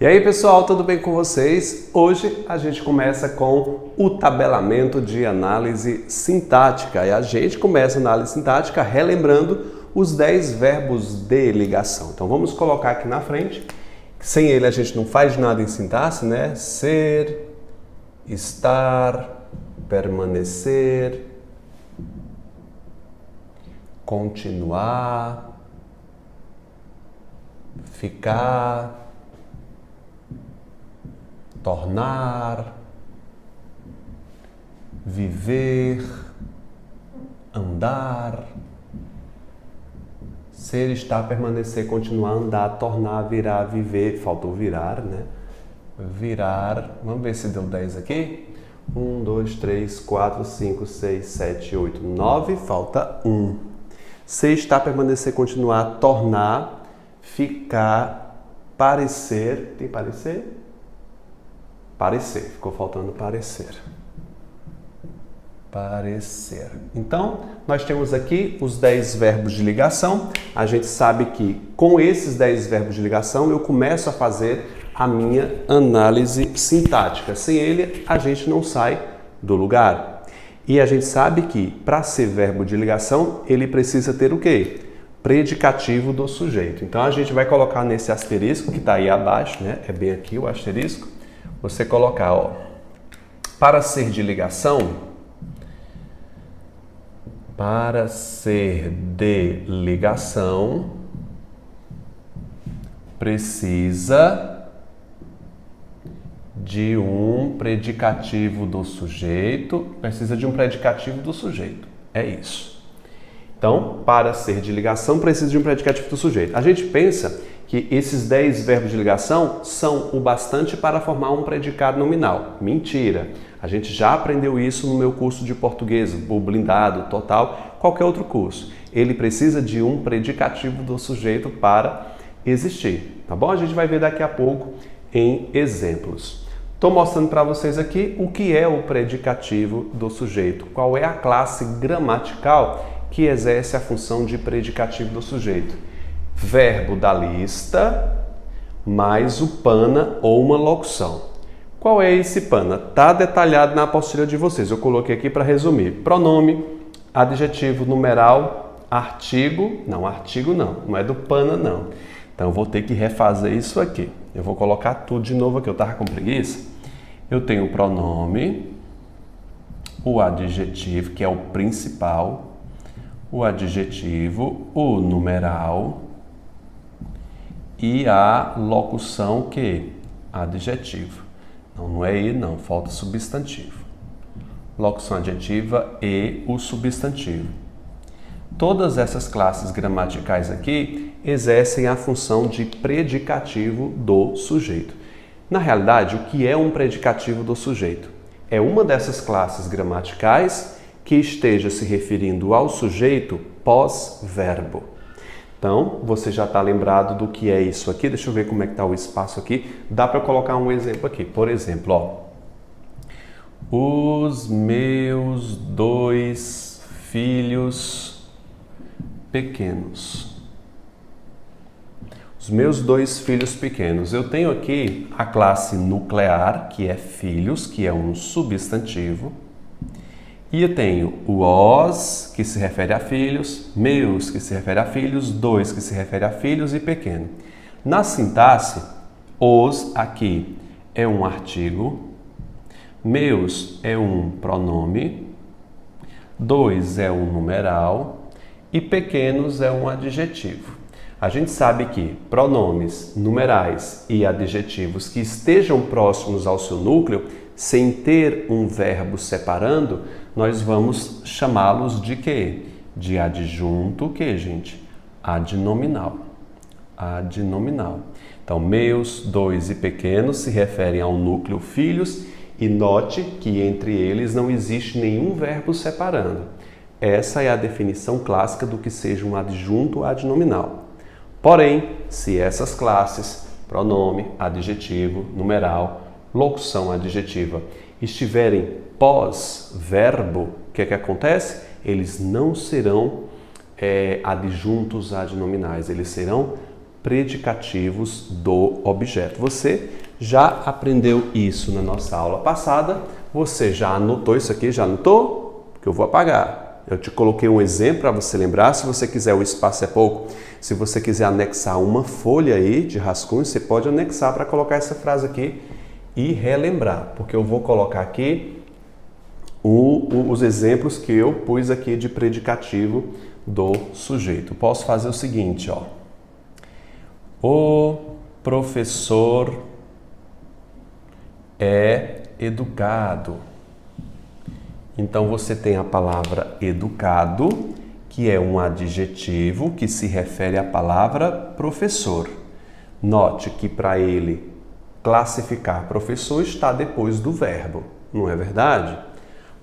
E aí pessoal, tudo bem com vocês? Hoje a gente começa com o tabelamento de análise sintática e a gente começa a análise sintática relembrando os 10 verbos de ligação. Então vamos colocar aqui na frente, sem ele a gente não faz nada em sintaxe, né? Ser, estar, permanecer, continuar, ficar, tornar, viver, andar, ser, estar, permanecer, continuar, andar, tornar, virar, viver, faltou virar, né? Virar, vamos ver se deu 10 aqui. 1, 2, 3, 4, 5, 6, 7, 8, 9, falta 1. Ser, estar, permanecer, continuar, tornar, ficar, parecer, tem parecer? Parecer, ficou faltando parecer. Parecer. Então, nós temos aqui os 10 verbos de ligação. A gente sabe que com esses 10 verbos de ligação eu começo a fazer a minha análise sintática. Sem ele, a gente não sai do lugar. E a gente sabe que para ser verbo de ligação, ele precisa ter o quê? Predicativo do sujeito. Então, a gente vai colocar nesse asterisco que está aí abaixo, né? É bem aqui o asterisco. Você colocar, ó, para ser de ligação, precisa de um predicativo do sujeito, é isso. Então, para ser de ligação, precisa de um predicativo do sujeito. A gente pensa que esses 10 verbos de ligação são o bastante para formar um predicado nominal. Mentira! A gente já aprendeu isso no meu curso de português, o blindado, total, qualquer outro curso. Ele precisa de um predicativo do sujeito para existir, tá bom? A gente vai ver daqui a pouco em exemplos. Estou mostrando para vocês aqui o que é o predicativo do sujeito, qual é a classe gramatical que exerce a função de predicativo do sujeito. Verbo da lista mais o pana ou uma locução. Qual é esse pana? Está detalhado na apostila de vocês. Eu coloquei aqui para resumir. Pronome, adjetivo, numeral, artigo. Não, artigo não é do pana não. Então eu vou ter que refazer isso aqui. Eu vou colocar tudo de novo aqui. Eu estava com preguiça. Eu tenho o pronome, o adjetivo, que é o principal, o adjetivo, o numeral e a locução que? Adjetivo. Não é e não, falta substantivo. Locução adjetiva e o substantivo. Todas essas classes gramaticais aqui exercem a função de predicativo do sujeito. Na realidade, o que é um predicativo do sujeito? É uma dessas classes gramaticais que esteja se referindo ao sujeito pós-verbo. Então, você já está lembrado do que é isso aqui? Deixa eu ver como é que está o espaço aqui. Dá para colocar um exemplo aqui. Por exemplo, ó, os meus 2 filhos pequenos. Os meus 2 filhos pequenos. Eu tenho aqui a classe nuclear, que é filhos, que é um substantivo. E eu tenho o os, que se refere a filhos, meus, que se refere a filhos, 2, que se refere a filhos e pequeno. Na sintaxe, os aqui é um artigo, meus é um pronome, 2 é um numeral e pequenos é um adjetivo. A gente sabe que pronomes, numerais e adjetivos que estejam próximos ao seu núcleo, sem ter um verbo separando, nós vamos chamá-los de quê? De adjunto, o quê, gente? Adnominal. Adnominal. Então, meus, 2 e pequenos se referem ao núcleo filhos e note que entre eles não existe nenhum verbo separando. Essa é a definição clássica do que seja um adjunto adnominal. Porém, se essas classes, pronome, adjetivo, numeral, locução adjetiva, estiverem pós-verbo, o que acontece? Eles não serão adjuntos adnominais, eles serão predicativos do objeto. Você já aprendeu isso na nossa aula passada. Você já anotou isso aqui? Já anotou? Porque eu vou apagar. Eu te coloquei um exemplo para você lembrar. Se você quiser, o espaço é pouco. Se você quiser anexar uma folha aí de rascunho, você pode anexar para colocar essa frase aqui e relembrar. Porque eu vou colocar aqui os exemplos que eu pus aqui de predicativo do sujeito. Posso fazer o seguinte, ó. O professor é educado. Então você tem a palavra educado, que é um adjetivo que se refere à palavra professor. Note que para ele classificar professor está depois do verbo, não é verdade?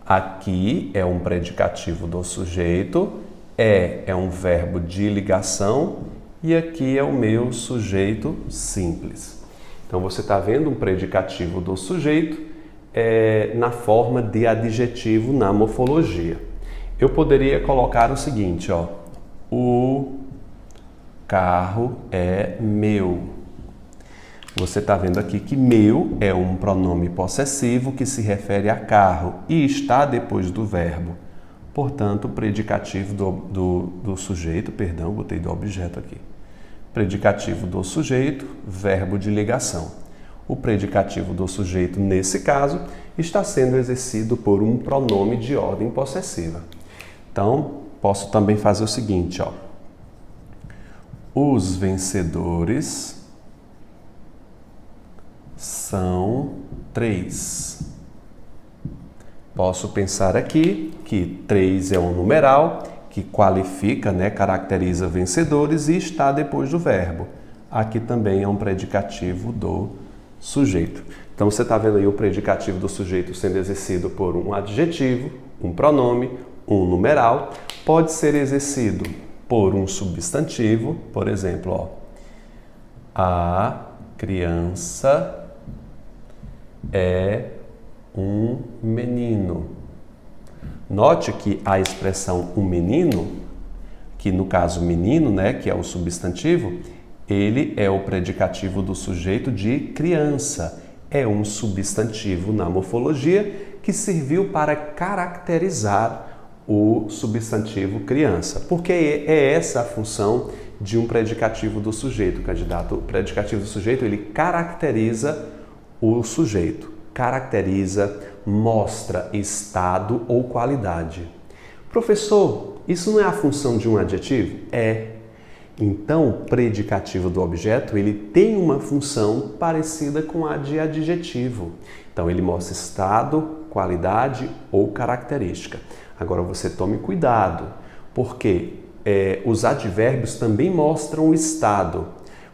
Aqui é um predicativo do sujeito, é um verbo de ligação e aqui é o meu sujeito simples. Então você está vendo um predicativo do sujeito na forma de adjetivo na morfologia. Eu poderia colocar o seguinte, ó, o carro é meu. Você está vendo aqui que meu é um pronome possessivo que se refere a carro e está depois do verbo. Portanto, o predicativo do sujeito, perdão, botei do objeto aqui. Predicativo do sujeito, verbo de ligação. O predicativo do sujeito, nesse caso, está sendo exercido por um pronome de ordem possessiva. Então, posso também fazer o seguinte, ó. Os vencedores são 3. Posso pensar aqui que 3 é um numeral que qualifica, caracteriza vencedores e está depois do verbo. Aqui também é um predicativo do sujeito. Então você está vendo aí o predicativo do sujeito sendo exercido por um adjetivo, um pronome, um numeral. Pode ser exercido por um substantivo, por exemplo, ó, a criança é um menino. Note que a expressão um menino, que no caso menino, que é o substantivo, ele é o predicativo do sujeito de criança. É um substantivo na morfologia que serviu para caracterizar o substantivo criança. Porque é essa a função de um predicativo do sujeito, candidato. O predicativo do sujeito, ele caracteriza o sujeito. Caracteriza, mostra estado ou qualidade. Professor, isso não é a função de um adjetivo? É. Então, o predicativo do objeto, ele tem uma função parecida com a de adjetivo. Então, ele mostra estado, qualidade ou característica. Agora, você tome cuidado, porque os advérbios também mostram o estado.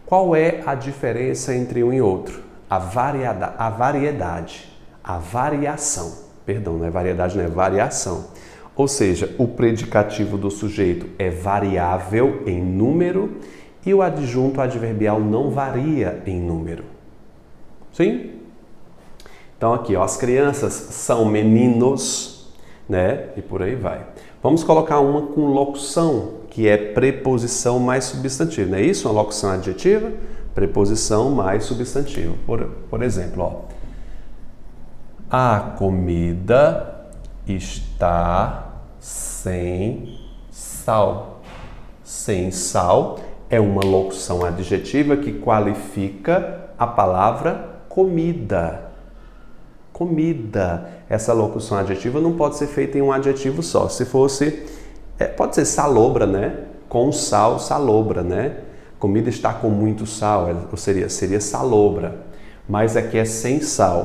Qual é a diferença entre um e outro? A variedade, a variação. Perdão, não é variedade, não é variação. Ou seja, o predicativo do sujeito é variável em número e o adjunto adverbial não varia em número. Sim? Então aqui, ó, as crianças são meninos, e por aí vai. Vamos colocar uma com locução, que é preposição mais substantivo. Não é isso? Uma locução adjetiva? Preposição mais substantivo. Por exemplo, ó, a comida está sem sal. Sem sal é uma locução adjetiva que qualifica a palavra comida. Comida. Essa locução adjetiva não pode ser feita em um adjetivo só. Se fosse, pode ser salobra, Com sal, salobra, Comida está com muito sal, ou seria salobra. Mas aqui é sem sal.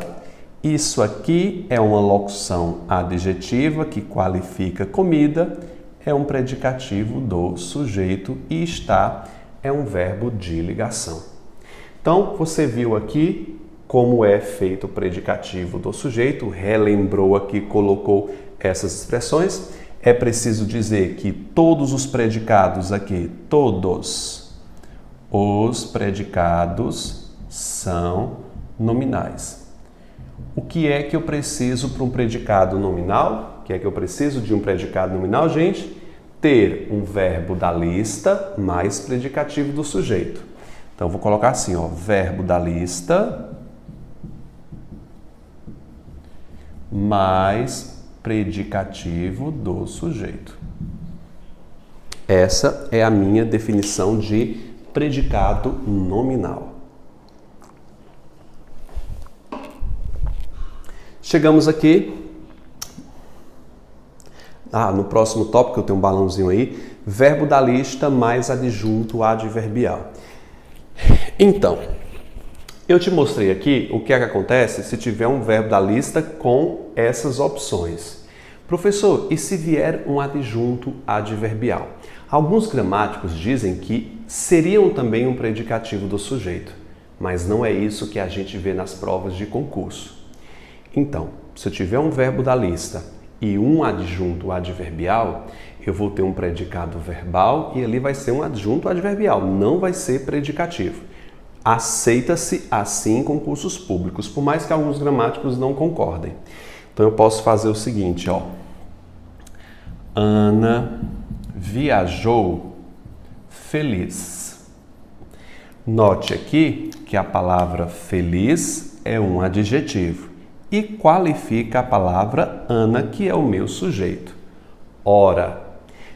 Isso aqui é uma locução adjetiva que qualifica comida, é um predicativo do sujeito e está é um verbo de ligação. Então, você viu aqui como é feito o predicativo do sujeito, relembrou aqui, colocou essas expressões. É preciso dizer que todos os predicados aqui, todos os predicados são nominais. O que é que eu preciso para um predicado nominal? O que é que eu preciso de um predicado nominal, gente? Ter um verbo da lista mais predicativo do sujeito. Então, eu vou colocar assim, ó, verbo da lista mais predicativo do sujeito. Essa é a minha definição de predicado nominal. Chegamos aqui. No próximo tópico, eu tenho um balãozinho aí. Verbo da lista mais adjunto adverbial. Então, eu te mostrei aqui o que é que acontece se tiver um verbo da lista com essas opções. Professor, e se vier um adjunto adverbial? Alguns gramáticos dizem que seriam também um predicativo do sujeito, mas não é isso que a gente vê nas provas de concurso. Então, se eu tiver um verbo da lista e um adjunto adverbial, eu vou ter um predicado verbal e ali vai ser um adjunto adverbial, não vai ser predicativo. Aceita-se assim em concursos públicos, por mais que alguns gramáticos não concordem. Então eu posso fazer o seguinte, ó. Ana viajou feliz. Note aqui que a palavra feliz é um adjetivo e qualifica a palavra Ana, que é o meu sujeito. Ora,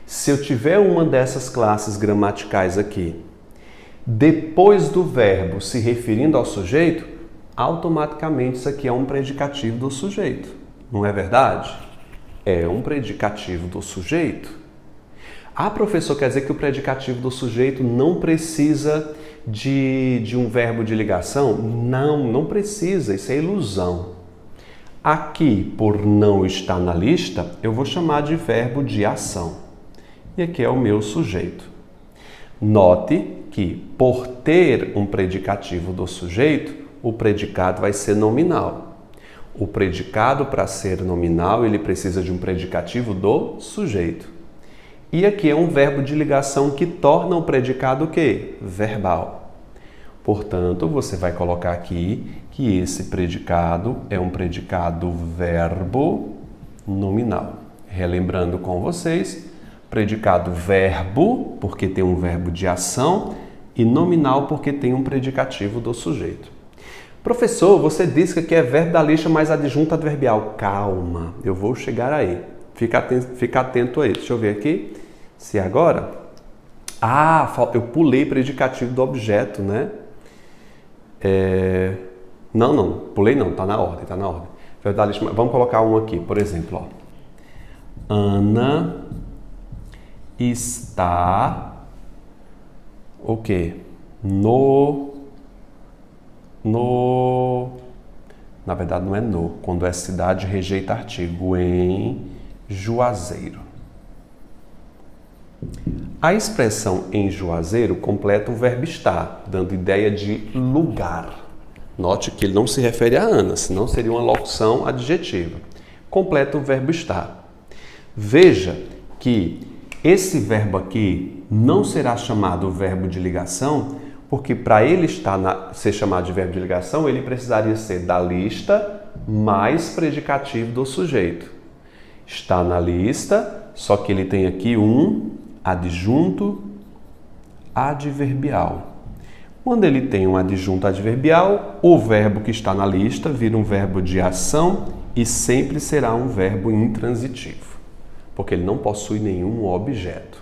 se eu tiver uma dessas classes gramaticais aqui, depois do verbo se referindo ao sujeito, automaticamente isso aqui é um predicativo do sujeito. Não é verdade? É um predicativo do sujeito. Professor, quer dizer que o predicativo do sujeito não precisa de um verbo de ligação? Não precisa, isso é ilusão. Aqui, por não estar na lista, eu vou chamar de verbo de ação. E aqui é o meu sujeito. Note que, por ter um predicativo do sujeito, o predicado vai ser nominal. O predicado, para ser nominal, ele precisa de um predicativo do sujeito. E aqui é um verbo de ligação que torna o predicado o quê? Verbal. Portanto, você vai colocar aqui que esse predicado é um predicado verbo nominal. Relembrando com vocês, predicado verbo, porque tem um verbo de ação, e nominal, porque tem um predicativo do sujeito. Professor, você disse que aqui é verbo da lista mais adjunto adverbial. Calma, eu vou chegar aí. Fica atento aí. Deixa eu ver aqui se agora... eu pulei predicativo do objeto, né? Não, pulei não, tá na ordem. Verbo da lista, vamos colocar um aqui, por exemplo, ó. Ana está o quê? Na verdade não é no. Quando é cidade, rejeita artigo. Em Juazeiro. A expressão em Juazeiro completa o verbo estar, dando ideia de lugar. Note que ele não se refere a Ana, senão seria uma locução adjetiva. Completa o verbo estar. Veja que esse verbo aqui não será chamado verbo de ligação, porque para ele ser chamado de verbo de ligação, ele precisaria ser da lista mais predicativo do sujeito. Está na lista, só que ele tem aqui um adjunto adverbial. Quando ele tem um adjunto adverbial, o verbo que está na lista vira um verbo de ação e sempre será um verbo intransitivo, porque ele não possui nenhum objeto.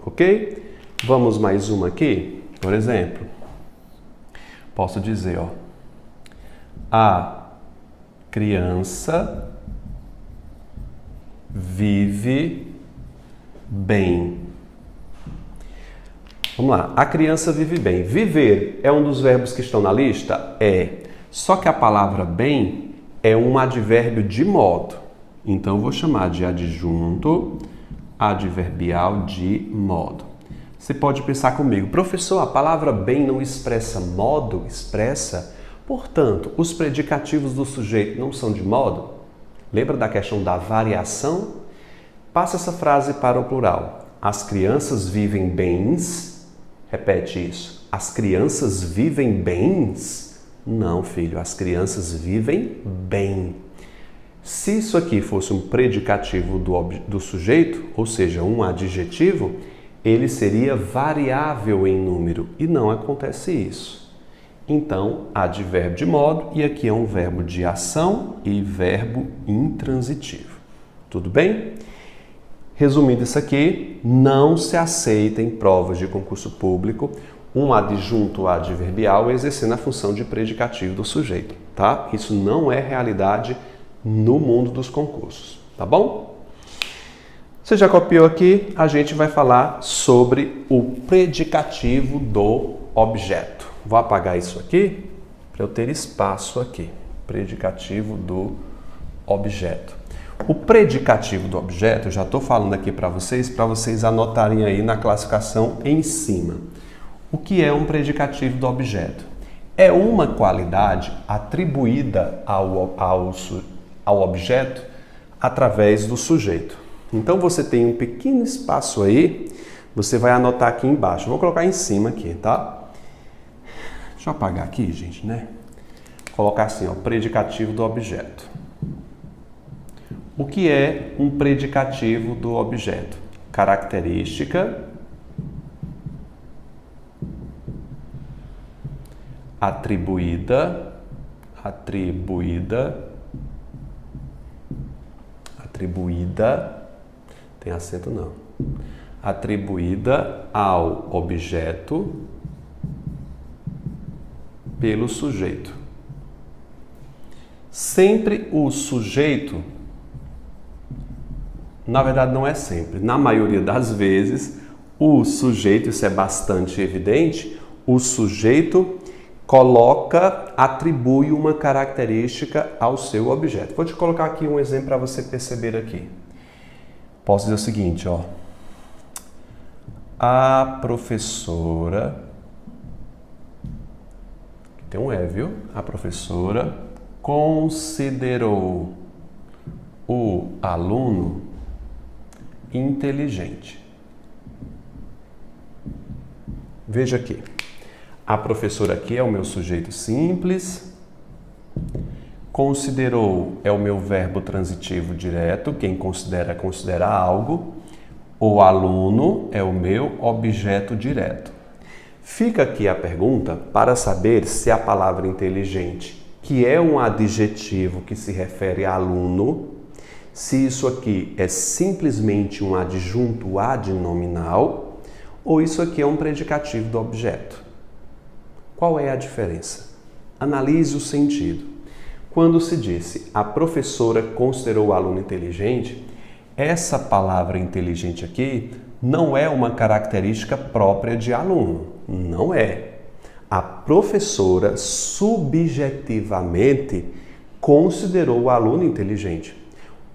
Ok? Vamos mais uma aqui? Por exemplo, posso dizer, ó, a criança vive bem. Vamos lá, a criança vive bem. Viver é um dos verbos que estão na lista? É. Só que a palavra bem é um advérbio de modo. Então, eu vou chamar de adjunto adverbial de modo. Você pode pensar comigo, professor, a palavra bem não expressa modo? Expressa. Portanto, os predicativos do sujeito não são de modo? Lembra da questão da variação? Passa essa frase para o plural. As crianças vivem bens. Repete isso. As crianças vivem bens? Não, filho. As crianças vivem bem. Se isso aqui fosse um predicativo do sujeito, ou seja, um adjetivo, ele seria variável em número e não acontece isso. Então, advérbio de modo e aqui é um verbo de ação e verbo intransitivo. Tudo bem? Resumindo isso aqui, não se aceita em provas de concurso público um adjunto adverbial exercendo a função de predicativo do sujeito, tá? Isso não é realidade no mundo dos concursos, tá bom? Você já copiou aqui? A gente vai falar sobre o predicativo do objeto. Vou apagar isso aqui para eu ter espaço aqui. Predicativo do objeto. O predicativo do objeto, eu já estou falando aqui para vocês anotarem aí na classificação em cima. O que é um predicativo do objeto? É uma qualidade atribuída ao objeto através do sujeito. Então você tem um pequeno espaço aí, você vai anotar aqui embaixo. Vou colocar em cima aqui, tá? Deixa eu apagar aqui, gente, né? Colocar assim, ó, predicativo do objeto. O que é um predicativo do objeto? Característica, atribuída, tem acento não, atribuída ao objeto pelo sujeito. Sempre o sujeito, na verdade não é sempre, na maioria das vezes, o sujeito, isso é bastante evidente, o sujeito atribui uma característica ao seu objeto. Vou te colocar aqui um exemplo para você perceber aqui. Posso dizer o seguinte, ó. A professora, tem um viu? A professora considerou o aluno inteligente. Veja aqui. A professora aqui é o meu sujeito simples. Considerou é o meu verbo transitivo direto. Quem considera algo. O aluno é o meu objeto direto. Fica aqui a pergunta para saber se a palavra inteligente, que é um adjetivo que se refere a aluno, se isso aqui é simplesmente um adjunto adnominal ou isso aqui é um predicativo do objeto. Qual é a diferença? Analise o sentido. Quando se disse a professora considerou o aluno inteligente, essa palavra inteligente aqui não é uma característica própria de aluno. Não é. A professora subjetivamente considerou o aluno inteligente.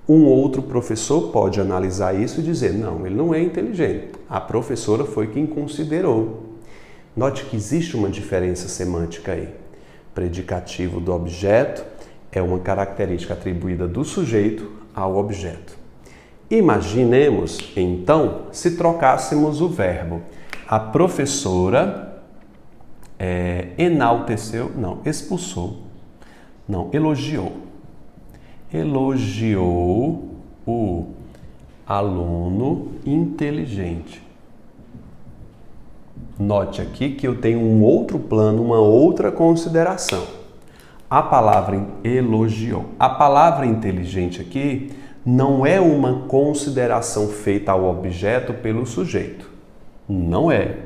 Um outro professor pode analisar isso e dizer, não, ele não é inteligente. A professora foi quem considerou. Note que existe uma diferença semântica aí. Predicativo do objeto é uma característica atribuída do sujeito ao objeto. Imaginemos, então, se trocássemos o verbo. A professora elogiou. Elogiou o aluno inteligente. Note aqui que eu tenho um outro plano, uma outra consideração. A palavra elogiou. A palavra inteligente aqui não é uma consideração feita ao objeto pelo sujeito. Não é.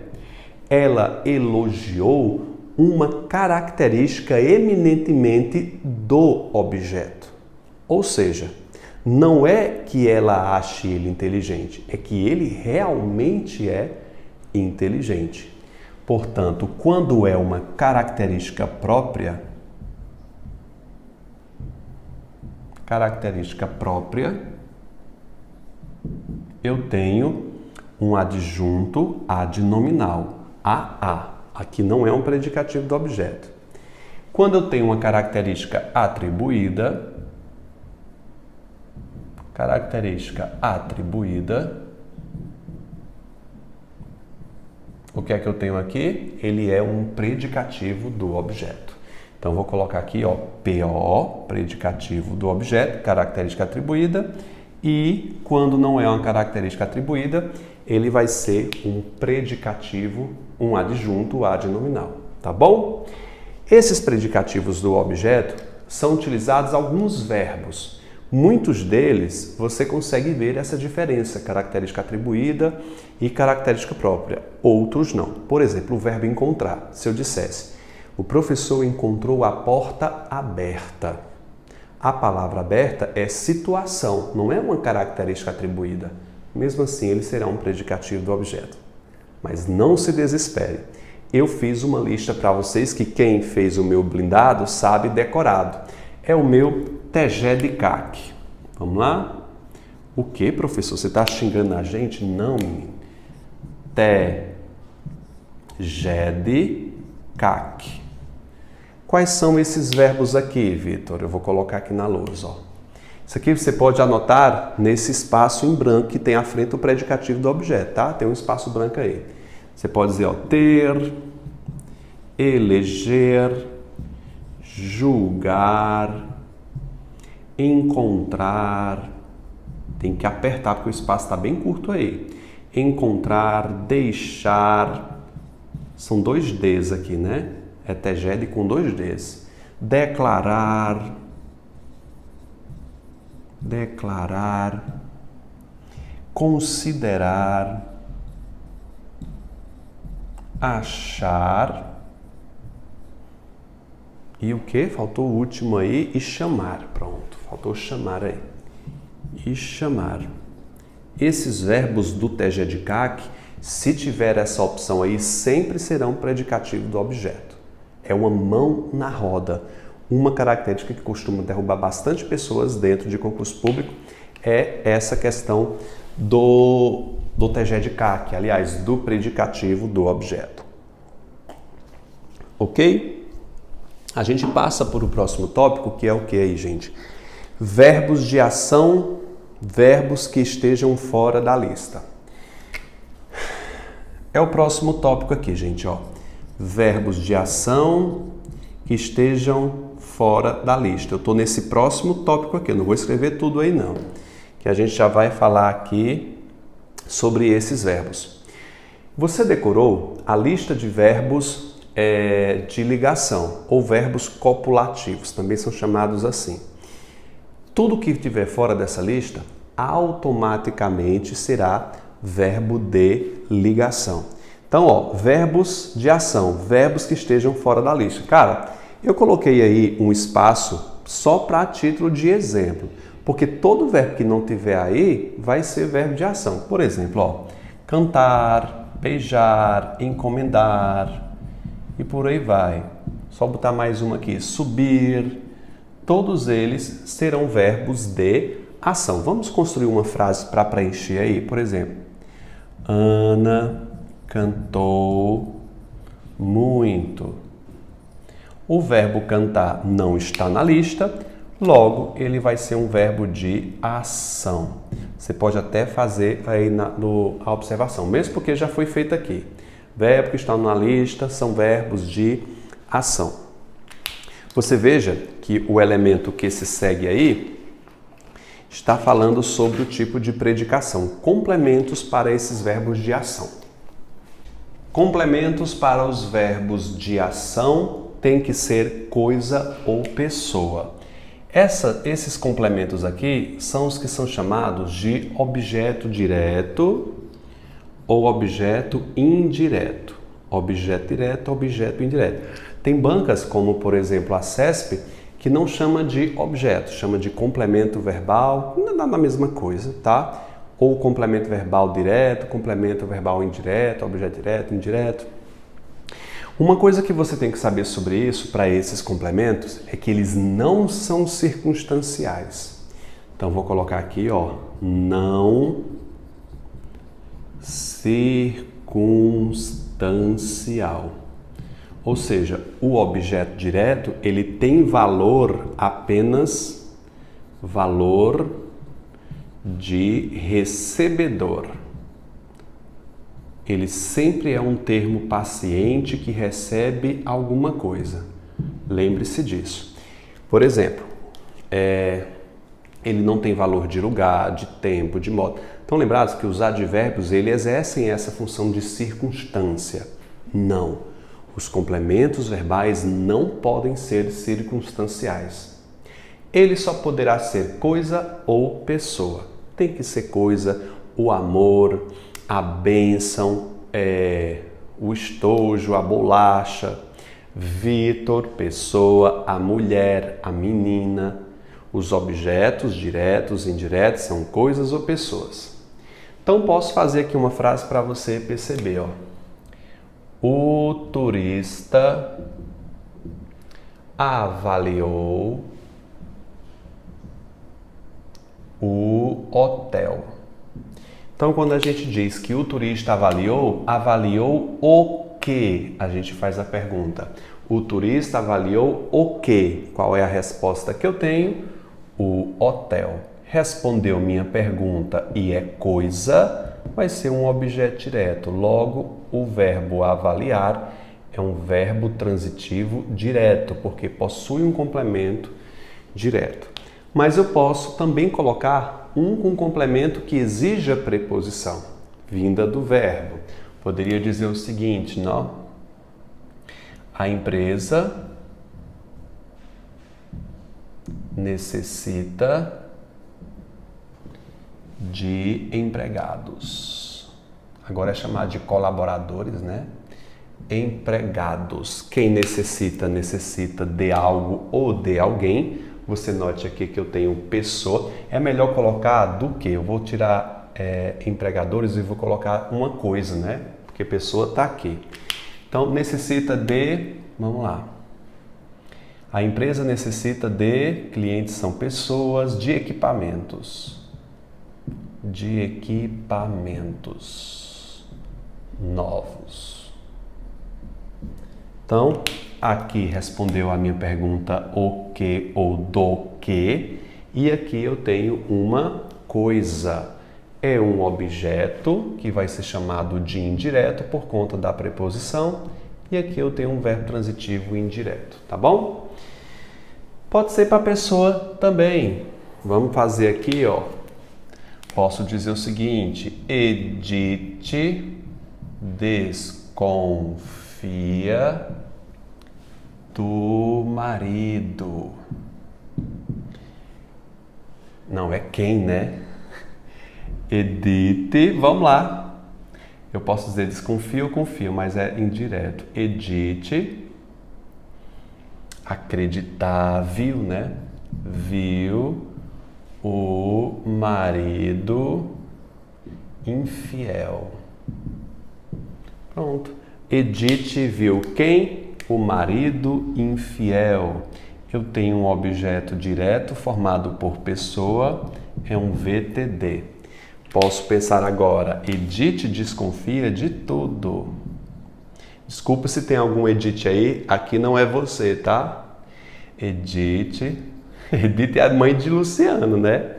Ela elogiou uma característica eminentemente do objeto. Ou seja, não é que ela ache ele inteligente, é que ele realmente é inteligente. Portanto, quando é uma característica própria, eu tenho um adjunto adnominal, a. Aqui não é um predicativo do objeto. Quando eu tenho uma característica atribuída, o que é que eu tenho aqui? Ele é um predicativo do objeto. Então, vou colocar aqui, ó, PO, predicativo do objeto, característica atribuída. E, quando não é uma característica atribuída, ele vai ser um predicativo, um adjunto adnominal, tá bom? Esses predicativos do objeto são utilizados alguns verbos. Muitos deles você consegue ver essa diferença, característica atribuída e característica própria. Outros não. Por exemplo, o verbo encontrar. Se eu dissesse, o professor encontrou a porta aberta. A palavra aberta é situação, não é uma característica atribuída. Mesmo assim, ele será um predicativo do objeto. Mas não se desespere. Eu fiz uma lista para vocês que quem fez o meu blindado sabe decorado. É o meu TG de CAC. Vamos lá? O que, professor? Você está xingando a gente? Não, menino. TG de CAC. Quais são esses verbos aqui, Vitor? Eu vou colocar aqui na lousa, ó. Isso aqui você pode anotar nesse espaço em branco que tem à frente o predicativo do objeto, tá? Tem um espaço branco aí. Você pode dizer, ó, ter, eleger, julgar, encontrar. Tem que apertar porque o espaço está bem curto aí. Encontrar, deixar. São 2 Ds aqui, né? É tegede com 2 Ds. Declarar. Declarar. Considerar. Achar. E o que? Faltou o último aí. E chamar. Pronto. Faltou chamar aí. E chamar. Esses verbos do TG de CAC, se tiver essa opção aí, sempre serão predicativo do objeto. É uma mão na roda. Uma característica que costuma derrubar bastante pessoas dentro de concurso público é essa questão do TG de CAC, aliás, do predicativo do objeto. Ok? A gente passa para o próximo tópico, que é o que aí, gente? Verbos de ação, verbos que estejam fora da lista. É o próximo tópico aqui, gente, ó. Verbos de ação que estejam fora da lista. Eu estou nesse próximo tópico aqui, eu não vou escrever tudo aí não, que a gente já vai falar aqui sobre esses verbos. Você decorou a lista de verbos de ligação, ou verbos copulativos, também são chamados assim. Tudo que estiver fora dessa lista, automaticamente será verbo de ligação. Então, ó, verbos de ação, verbos que estejam fora da lista. Cara, eu coloquei aí um espaço só para título de exemplo, porque todo verbo que não tiver aí vai ser verbo de ação. Por exemplo, ó, cantar, beijar, encomendar e por aí vai. Só botar mais uma aqui, subir. Todos eles serão verbos de ação. Vamos construir uma frase para preencher aí, por exemplo. Ana cantou muito. O verbo cantar não está na lista, logo ele vai ser um verbo de ação. Você pode até fazer aí a observação, mesmo porque já foi feito aqui. Verbos que estão na lista são verbos de ação. Você veja que o elemento que se segue aí está falando sobre o tipo de predicação, complementos para esses verbos de ação. Complementos para os verbos de ação tem que ser coisa ou pessoa. Esses complementos aqui são os que são chamados de objeto direto ou objeto indireto. Objeto direto, objeto indireto. Tem bancas como, por exemplo, a CESP, que não chama de objeto, chama de complemento verbal, não dá na mesma coisa, tá? Ou complemento verbal direto, complemento verbal indireto, objeto direto, indireto. Uma coisa que você tem que saber sobre isso, para esses complementos, é que eles não são circunstanciais. Então, vou colocar aqui, ó, não circunstancial. Ou seja, o objeto direto, ele tem valor apenas valor de recebedor. Ele sempre é um termo paciente que recebe alguma coisa. Lembre-se disso. Por exemplo, ele não tem valor de lugar, de tempo, de modo. Estão lembrados que os advérbios eles exercem essa função de circunstância? Não. Os complementos verbais não podem ser circunstanciais. Ele só poderá ser coisa ou pessoa. Tem que ser coisa, o amor, a bênção, o estojo, a bolacha, Vitor, pessoa, a mulher, a menina. Os objetos diretos e indiretos são coisas ou pessoas. Então posso fazer aqui uma frase para você perceber, ó. O turista avaliou o hotel. Então, quando a gente diz que o turista avaliou o quê? A gente faz a pergunta. O turista avaliou o quê? Qual é a resposta que eu tenho? O hotel. Respondeu minha pergunta e é coisa, vai ser um objeto direto. Logo, o verbo avaliar é um verbo transitivo direto, porque possui um complemento direto. Mas eu posso também colocar um com complemento que exija preposição, vinda do verbo. Poderia dizer o seguinte, não? A empresa necessita de empregados. Agora é chamado de colaboradores, né? Empregados. Quem necessita, necessita de algo ou de alguém. Você note aqui que eu tenho pessoa. É melhor colocar do que? Eu vou tirar empregadores e vou colocar uma coisa, né? Porque pessoa está aqui. Então, necessita de... Vamos lá. A empresa necessita de... Clientes são pessoas, de equipamentos. De equipamentos novos. Então, aqui respondeu a minha pergunta o que ou do que, e aqui eu tenho uma coisa. É um objeto que vai ser chamado de indireto por conta da preposição, e aqui eu tenho um verbo transitivo indireto, tá bom? Pode ser para pessoa também. Vamos fazer aqui, ó. Posso dizer o seguinte: Edith desconfia do marido. Não é quem, né? Edith, vamos lá. Eu posso dizer desconfio ou confio, mas é indireto. Edith, acreditável, né? Viu o marido infiel. Pronto. Edith viu quem? O marido infiel. Eu tenho um objeto direto formado por pessoa, é um VTD. Posso pensar agora, Edith desconfia de tudo. Desculpa se tem algum Edith aí, aqui não é você, tá? Edith é a mãe de Luciano, né?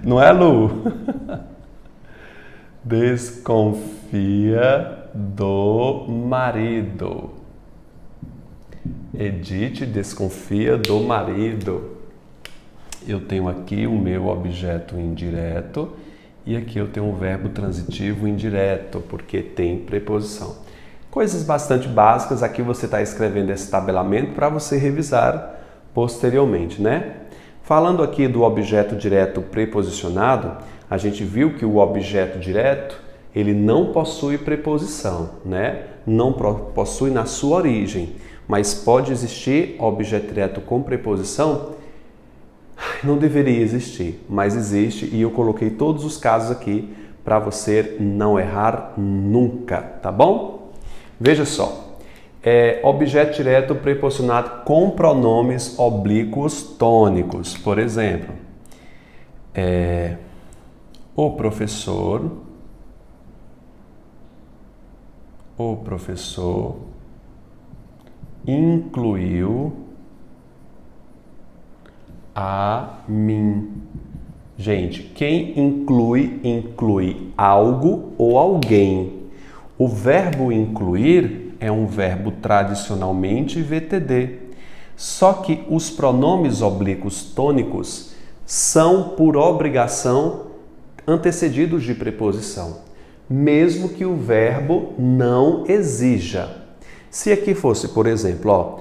Não é, Lu? Desconfia do marido. Edith desconfia do marido. Eu tenho aqui o meu objeto indireto e aqui eu tenho um verbo transitivo indireto, porque tem preposição. Coisas bastante básicas, aqui você está escrevendo esse tabelamento para você revisar posteriormente, né? Falando aqui do objeto direto preposicionado, a gente viu que o objeto direto, ele não possui preposição, né? Não possui na sua origem, mas pode existir objeto direto com preposição. Não deveria existir, mas existe e eu coloquei todos os casos aqui para você não errar nunca, tá bom? Veja só, objeto direto preposicionado com pronomes oblíquos tônicos. Por exemplo, o professor incluiu a mim. Gente, quem inclui algo ou alguém. O verbo incluir é um verbo tradicionalmente VTD. Só que os pronomes oblíquos tônicos são, por obrigação, antecedidos de preposição, mesmo que o verbo não exija. Se aqui fosse, por exemplo,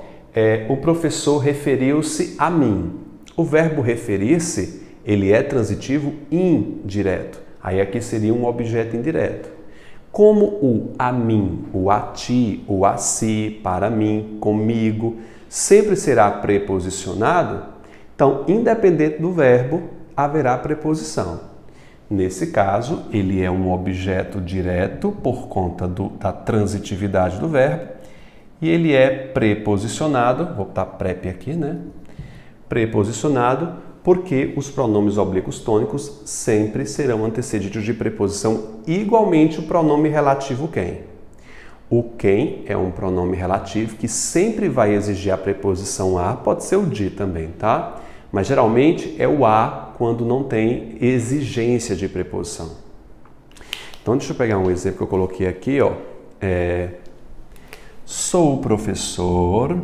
o professor referiu-se a mim. O verbo referir-se, ele é transitivo indireto. Aí aqui seria um objeto indireto. Como o a mim, o a ti, o a si, para mim, comigo, sempre será preposicionado, então, independente do verbo, haverá preposição. Nesse caso, ele é um objeto direto por conta da transitividade do verbo e ele é preposicionado, vou botar prep aqui, né? Preposicionado porque os pronomes oblíquos tônicos sempre serão antecedidos de preposição, igualmente o pronome relativo quem. O quem é um pronome relativo que sempre vai exigir a preposição a, pode ser o de também, tá? Mas geralmente é o a quando não tem exigência de preposição. Então deixa eu pegar um exemplo que eu coloquei aqui, ó. Sou o professor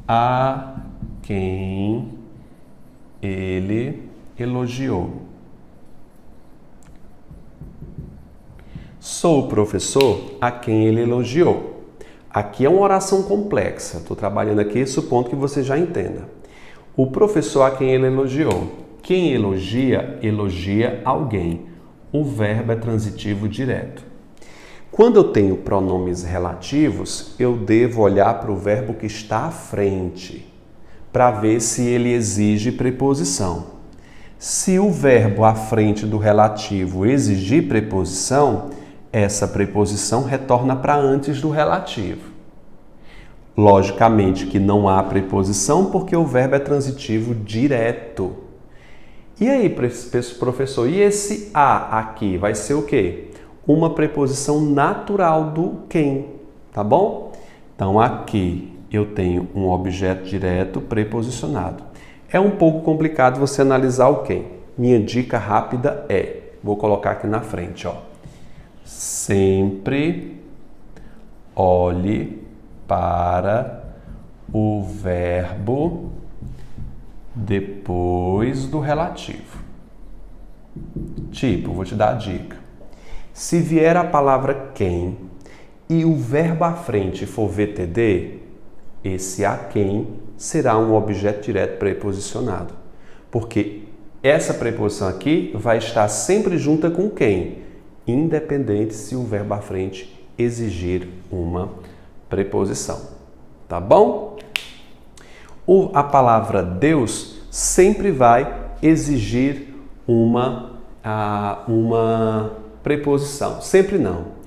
a quem ele elogiou. Sou o professor a quem ele elogiou. Aqui é uma oração complexa. Estou trabalhando aqui, supondo que você já entenda. O professor a quem ele elogiou. Quem elogia, elogia alguém. O verbo é transitivo direto. Quando eu tenho pronomes relativos, eu devo olhar para o verbo que está à frente, para ver se ele exige preposição. Se o verbo à frente do relativo exigir preposição, essa preposição retorna para antes do relativo. Logicamente que não há preposição porque o verbo é transitivo direto. E aí, professor, e esse a aqui vai ser o quê? Uma preposição natural do quem, tá bom? Então aqui eu tenho um objeto direto preposicionado. É um pouco complicado você analisar o quem. Minha dica rápida vou colocar aqui na frente, ó. Sempre olhe para o verbo depois do relativo. Tipo, vou te dar a dica. Se vier a palavra quem e o verbo à frente for VTD, esse a quem será um objeto direto preposicionado. Porque essa preposição aqui vai estar sempre junta com quem, independente se o verbo à frente exigir uma preposição. Tá bom? A palavra Deus sempre vai exigir uma preposição. Sempre não.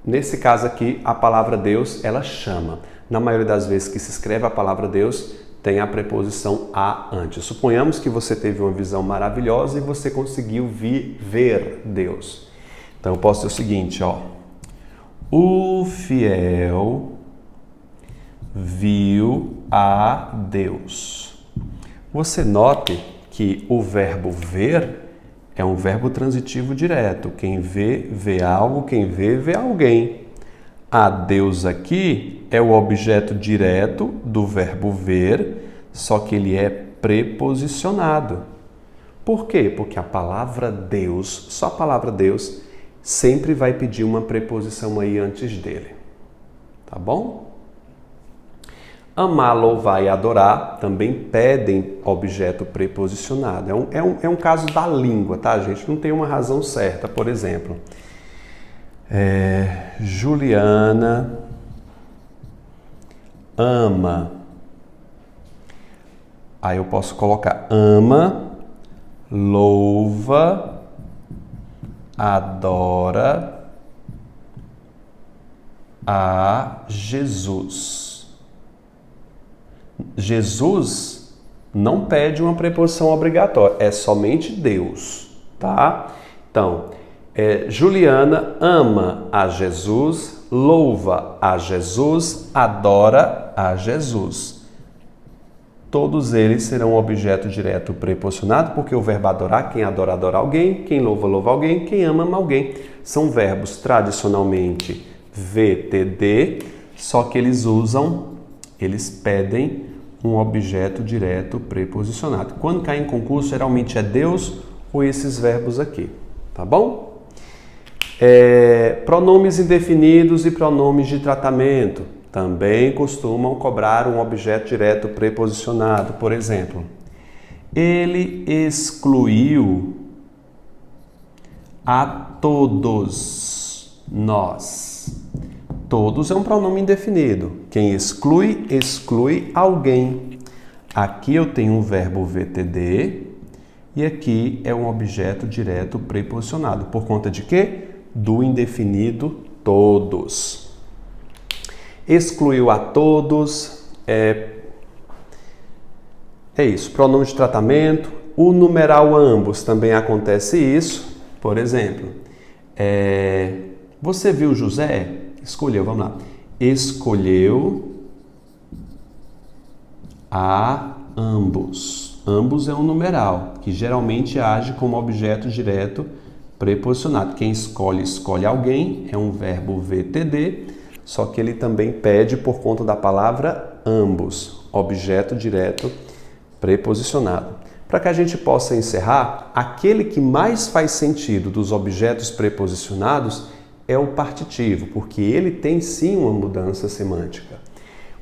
Nesse caso aqui, a palavra Deus, ela chama. Na maioria das vezes que se escreve a palavra Deus, tem a preposição a antes. Suponhamos que você teve uma visão maravilhosa e você conseguiu ver Deus. Então eu posso dizer o seguinte, ó. O fiel viu a Deus. Você note que o verbo ver é um verbo transitivo direto. Quem vê, vê algo. Quem vê, vê alguém. A Deus aqui é o objeto direto do verbo ver, só que ele é preposicionado. Por quê? Porque a palavra Deus, só a palavra Deus, sempre vai pedir uma preposição aí antes dele. Tá bom? Amar, louvar e adorar também pedem objeto preposicionado. É um caso da língua, tá, gente? Não tem uma razão certa. Por exemplo, Juliana ama. Aí eu posso colocar ama, louva, adora a Jesus. Jesus não pede uma preposição obrigatória, é somente Deus, tá? Então, Juliana ama a Jesus, louva a Jesus, adora a Jesus. Todos eles serão objeto direto preposicionado, porque o verbo adorar, quem adora, adora alguém, quem louva, louva alguém, quem ama, ama alguém. São verbos tradicionalmente VTD, só que eles pedem um objeto direto preposicionado. Quando cai em concurso, geralmente é Deus ou esses verbos aqui, tá bom? Pronomes indefinidos e pronomes de tratamento também costumam cobrar um objeto direto preposicionado. Por exemplo, ele excluiu a todos nós. Todos é um pronome indefinido. Quem exclui, exclui alguém. Aqui eu tenho um verbo VTD e aqui é um objeto direto preposicionado. Por conta de quê? Do indefinido todos. Excluiu a todos, é isso. Pronome de tratamento. O numeral ambos também acontece isso. Por exemplo, você viu José? Escolheu, vamos lá. Escolheu a ambos. Ambos é um numeral, que geralmente age como objeto direto preposicionado. Quem escolhe, escolhe alguém, é um verbo VTD, só que ele também pede por conta da palavra ambos, objeto direto preposicionado. Para que a gente possa encerrar, aquele que mais faz sentido dos objetos preposicionados é o partitivo, porque ele tem sim uma mudança semântica.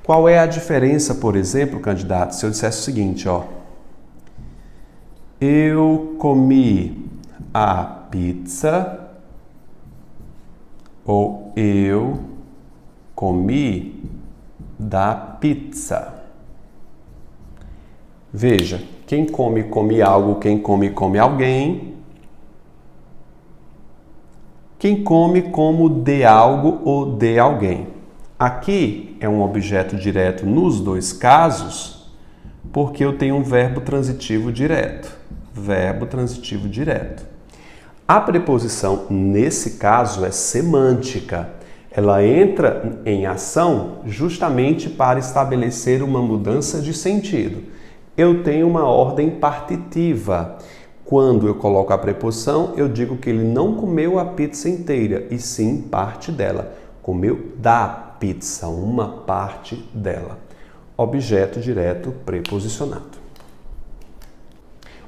Qual é a diferença, por exemplo, candidato, se eu dissesse o seguinte, ó. Eu comi a pizza ou eu comi da pizza. Veja, quem come, come algo, quem come, come alguém. Quem come como de algo ou de alguém. Aqui é um objeto direto nos dois casos, porque eu tenho um verbo transitivo direto. Verbo transitivo direto. A preposição, nesse caso, é semântica. Ela entra em ação justamente para estabelecer uma mudança de sentido. Eu tenho uma ordem partitiva. Quando eu coloco a preposição, eu digo que ele não comeu a pizza inteira, e sim parte dela. Comeu da pizza, uma parte dela. Objeto direto preposicionado.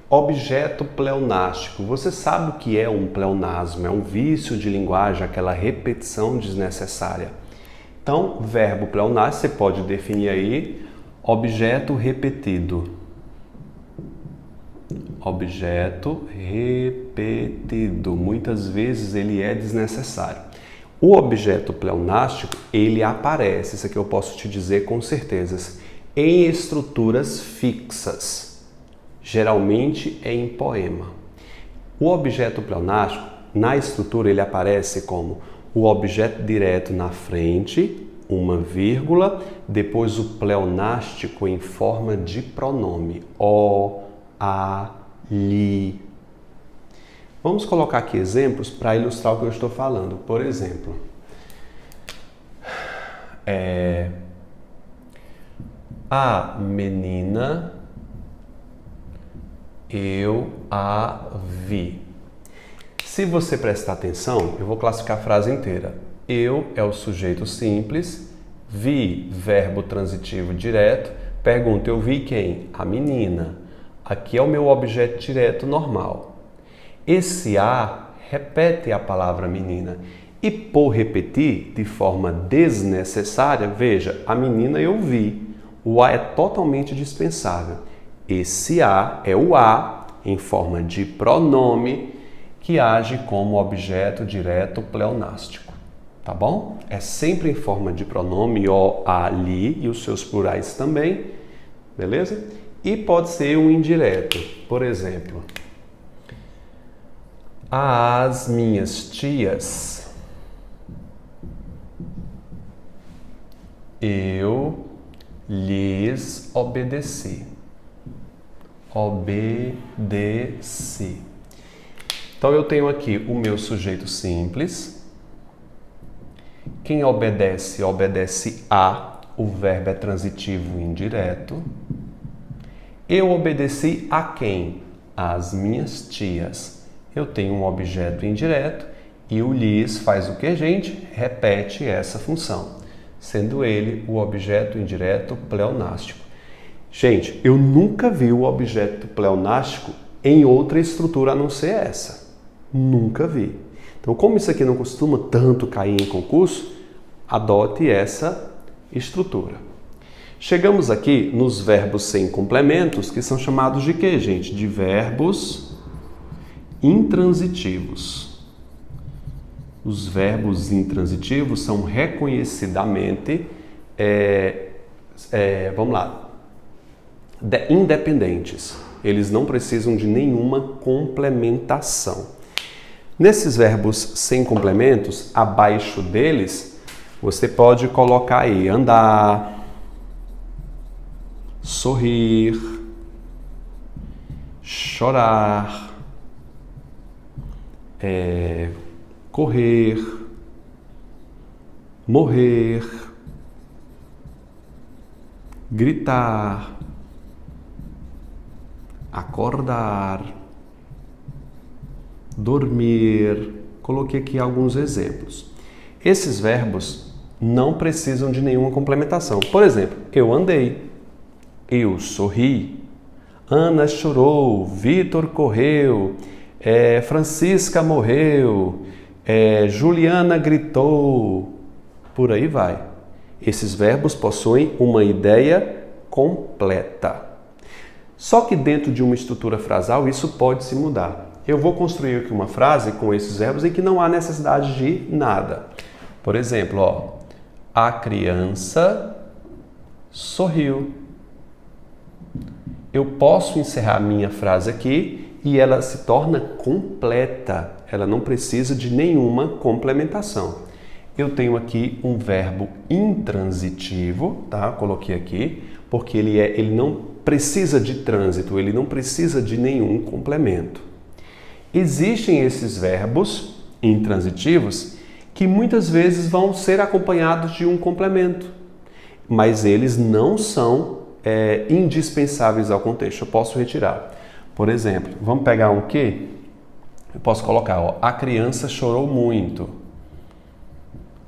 Objeto pleonástico. Você sabe o que é um pleonasmo? É um vício de linguagem, aquela repetição desnecessária. Então, verbo pleonástico, você pode definir aí objeto repetido. Objeto repetido. Muitas vezes ele é desnecessário. O objeto pleonástico, ele aparece, isso aqui eu posso te dizer com certeza, em estruturas fixas. Geralmente é em poema. O objeto pleonástico, na estrutura, ele aparece como o objeto direto na frente, uma vírgula, depois o pleonástico em forma de pronome. O, a, li. Vamos colocar aqui exemplos para ilustrar o que eu estou falando. Por exemplo, a menina, eu a vi. Se você prestar atenção, eu vou classificar a frase inteira. Eu é o sujeito simples, vi, verbo transitivo direto. Pergunta, eu vi quem? A menina. Aqui é o meu objeto direto normal. Esse a repete a palavra menina. E por repetir de forma desnecessária, veja, a menina eu vi. O a é totalmente dispensável. Esse a é o a em forma de pronome que age como objeto direto pleonástico. Tá bom? É sempre em forma de pronome, o, a, li e os seus plurais também. Beleza? E pode ser um indireto. Por exemplo, as minhas tias, eu lhes obedeci. Obedeci. Então eu tenho aqui o meu sujeito simples. Quem obedece, obedece a. O verbo é transitivo indireto. Eu obedeci a quem? Às minhas tias. Eu tenho um objeto indireto e o lhes faz o que, gente? Repete essa função, sendo ele o objeto indireto pleonástico. Gente, eu nunca vi o objeto pleonástico em outra estrutura a não ser essa. Nunca vi. Então, como isso aqui não costuma tanto cair em concurso, adote essa estrutura. Chegamos aqui nos verbos sem complementos, que são chamados de quê, gente? De verbos intransitivos. Os verbos intransitivos são reconhecidamente, vamos lá, independentes. Eles não precisam de nenhuma complementação. Nesses verbos sem complementos, abaixo deles, você pode colocar aí andar, sorrir, chorar, correr, morrer, gritar, acordar, dormir. Coloquei aqui alguns exemplos. Esses verbos não precisam de nenhuma complementação. Por exemplo, eu andei, eu sorri, Ana chorou, Vitor correu, Francisca morreu, Juliana gritou, por aí vai. Esses verbos possuem uma ideia completa. Só que dentro de uma estrutura frasal isso pode se mudar. Eu vou construir aqui uma frase com esses verbos em que não há necessidade de nada. Por exemplo, a criança sorriu. Eu posso encerrar minha frase aqui e ela se torna completa. Ela não precisa de nenhuma complementação. Eu tenho aqui um verbo intransitivo, tá? Coloquei aqui, porque ele não precisa de trânsito, ele não precisa de nenhum complemento. Existem esses verbos intransitivos que muitas vezes vão ser acompanhados de um complemento, mas eles não são indispensáveis ao contexto. Eu posso retirar. Por exemplo, vamos pegar um quê? Eu posso colocar, a criança chorou muito.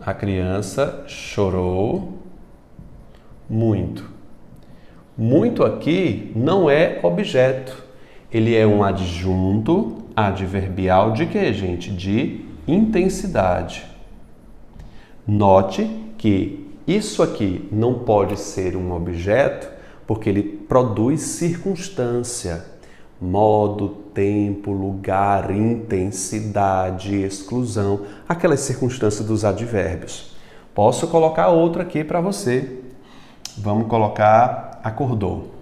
A criança chorou muito. Muito aqui não é objeto. Ele é um adjunto adverbial de quê, gente? De intensidade. Note que isso aqui não pode ser um objeto porque ele produz circunstância. Modo, tempo, lugar, intensidade, exclusão. Aquelas circunstâncias dos advérbios. Posso colocar outra aqui para você. Vamos colocar acordou.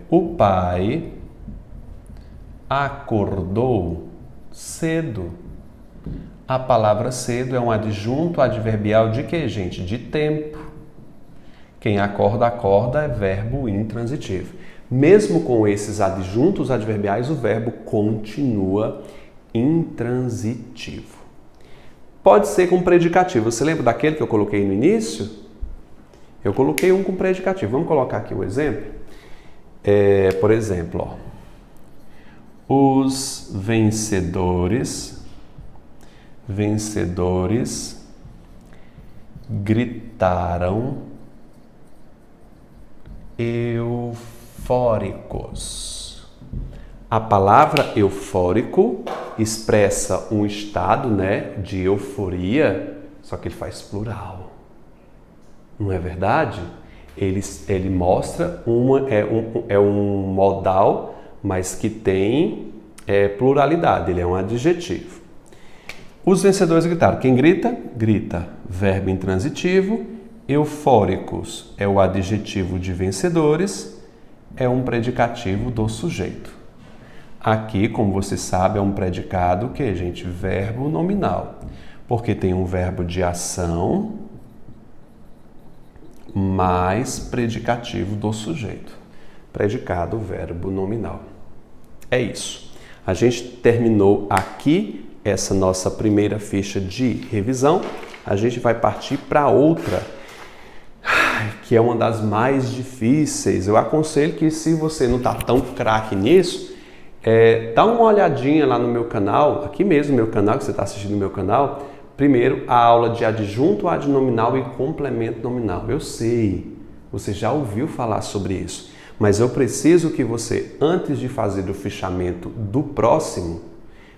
O pai acordou cedo. A palavra cedo é um adjunto adverbial de quê, gente? De tempo. Quem acorda, acorda é verbo intransitivo. Mesmo com esses adjuntos adverbiais, o verbo continua intransitivo. Pode ser com predicativo. Você lembra daquele que eu coloquei no início? Eu coloquei um com predicativo. Vamos colocar aqui o exemplo? Por exemplo, os vencedores gritaram eufóricos. A palavra eufórico expressa um estado, de euforia, só que ele faz plural. Não é verdade? Ele mostra um modal, mas que tem pluralidade, ele é um adjetivo. Os vencedores gritaram. Quem grita? Grita. Verbo intransitivo. Eufóricos é o adjetivo de vencedores, é um predicativo do sujeito. Aqui, como você sabe, é um predicado que, gente? Verbo nominal. Porque tem um verbo de ação mais predicativo do sujeito. Predicado, verbo nominal. É isso. A gente terminou aqui essa nossa primeira ficha de revisão. A gente vai partir para outra, que é uma das mais difíceis. Eu aconselho que, se você não está tão craque nisso, dá uma olhadinha lá no meu canal, aqui mesmo no meu canal, que você está assistindo no meu canal. Primeiro, a aula de adjunto adnominal e complemento nominal. Eu sei, você já ouviu falar sobre isso. Mas eu preciso que você, antes de fazer o fichamento do próximo,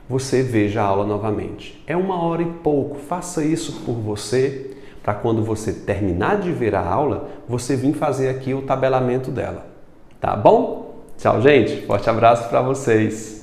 você veja a aula novamente. É 1 hora e pouco, faça isso por você, para quando você terminar de ver a aula, você vir fazer aqui o tabelamento dela. Tá bom? Tchau, gente. Forte abraço para vocês.